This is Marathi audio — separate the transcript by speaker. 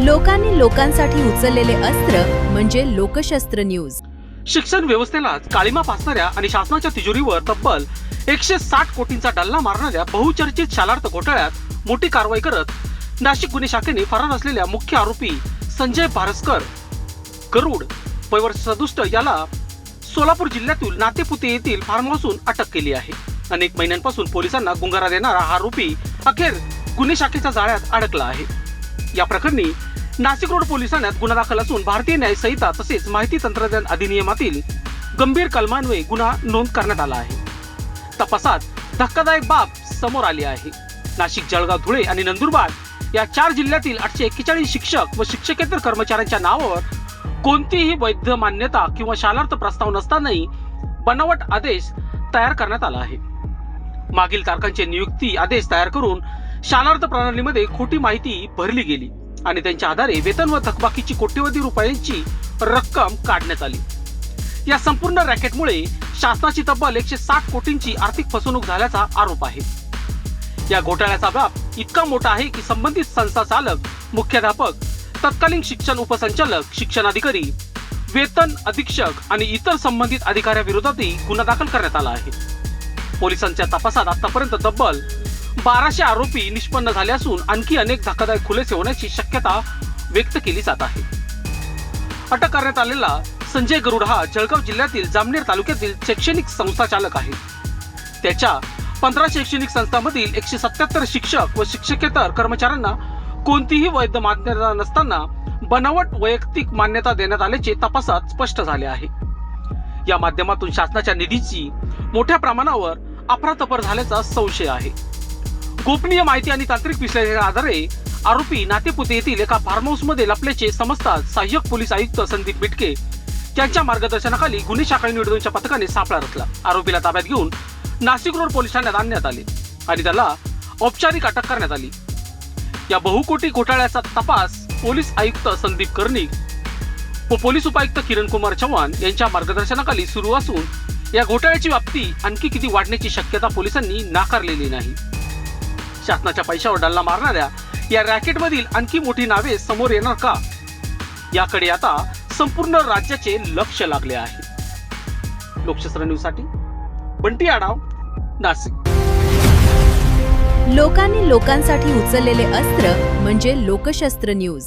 Speaker 1: लोकांनी लोकांसाठी उचललेले अस्त्र म्हणजे लोकशस्त्र न्यूज।
Speaker 2: शिक्षण व्यवस्थेला काळीमा फासणाऱ्या आणि शासनाच्या तिजोरीवर तब्बल 160 कोटींचा डल्ला मारणाऱ्या बहुचर्चित शालार्थ घोटाळ्यात मोठी कारवाई करत नाशिक गुन्हे शाखेने फरार असलेल्या मुख्य आरोपी संजय भारस्कर गरुड वय वर्ष 67 याला सोलापूर जिल्ह्यातील नातेपुते येथील फार्म हाऊसहून अटक केली आहे। अनेक महिन्यांपासून पोलिसांना गुंगारा देणारा हा आरोपी अखेर गुन्हे शाखेच्या जाळ्यात अडकला आहे। या प्रकरणी नाशिक रोड पोलीस ठाण्यात गुन्हा दाखल असून भारतीय न्याय संहिता तसेच माहिती तंत्रज्ञान अधिनियमातील गंभीर कलमान्वये गुन्हा नोंद करण्यात आला आहे। तपासात धक्कादायक बाब समोर आली आहे। नाशिक, जळगाव, धुळे आणि नंदुरबार या 4 जिल्ह्यातील 841 शिक्षक व शिक्षकेतर कर्मचाऱ्यांच्या नावावर कोणतीही वैध मान्यता किंवा शालार्थ प्रस्ताव नसतानाही बनावट आदेश तयार करण्यात आला आहे। मागील तारखांचे नियुक्ती आदेश तयार करून शालार्थ प्रणालीमध्ये खोटी माहिती भरली गेली आणि त्यांच्या आधारे वेतन व थकबाकीची कोट्यवधी रुपयांची रक्कम काढण्यात आली। या संपूर्ण रॅकेटमुळे शासनाची तब्बल 160 कोटींची आर्थिक फसवणूक झाल्याचा आरोप आहे। या घोटाळ्याचा व्याप इतका मोठा आहे की संबंधित संस्था चालक, मुख्याध्यापक, तत्कालीन शिक्षण उपसंचालक, शिक्षण अधिकारी, वेतन अधीक्षक आणि इतर संबंधित अधिकाऱ्यांविरोधातही गुन्हा दाखल करण्यात आला आहे। पोलिसांच्या तपासात आतापर्यंत तब्बल 1200 आरोपी निष्पन्न झाले असून आणखी अनेक धक्कादायक खुलासे होण्याची शक्यता व्यक्त केली जात आहे। अटक करण्यात आलेला संजय गरुड हा जळगाव जिल्ह्यातील जामनेर तालुक्यातील शैक्षणिक संस्था चालक आहे। त्याच्या 15 शैक्षणिक संस्थांमधील 177 शिक्षक व शिक्षकेतर कर्मचाऱ्यांना कोणतीही वैध मान्यता नसताना बनावट वैयक्तिक मान्यता देण्यात आल्याचे तपासात स्पष्ट झाले आहे। या माध्यमातून शासनाच्या निधीची मोठ्या प्रमाणावर अफरातफर झाल्याचा संशय आहे। गोपनीय माहिती आणि तांत्रिक विश्लेषणाच्या आधारे आरोपी नातेपुते येथील एका फार्म हाऊस मध्ये लपल्याचे समजताच सहाय्यक पोलीस आयुक्त संदीप बिटके यांच्या मार्गदर्शनाखाली गुन्हे शाखा निवेदनाच्या पथकाने सापळा रचला। आरोपीला ताब्यात घेऊन नाशिक रोड पोलीस ठाण्यात आणण्यात आले आणि त्याला औपचारिक अटक करण्यात आली। या बहुकोटी घोटाळ्याचा तपास पोलीस आयुक्त संदीप कर्णिक व पोलीस उपायुक्त किरण कुमार चव्हाण यांच्या मार्गदर्शनाखाली सुरू असून या घोटाळ्याची व्याप्ती आणखी किती वाढण्याची शक्यता पोलिसांनी नाकारलेली नाही। शासनाच्या पैशावर डल्ला मारणाऱ्या या रॅकेटमधील आणखी मोठी नावे समोर येणार का, याकडे आता संपूर्ण राज्याचे लक्ष लागले आहे। लोकशस्त्र न्यूज साठी बंटी आडाव, नाशिक।
Speaker 1: लोकांनी लोकांसाठी उचललेले अस्त्र म्हणजे लोकशस्त्र न्यूज।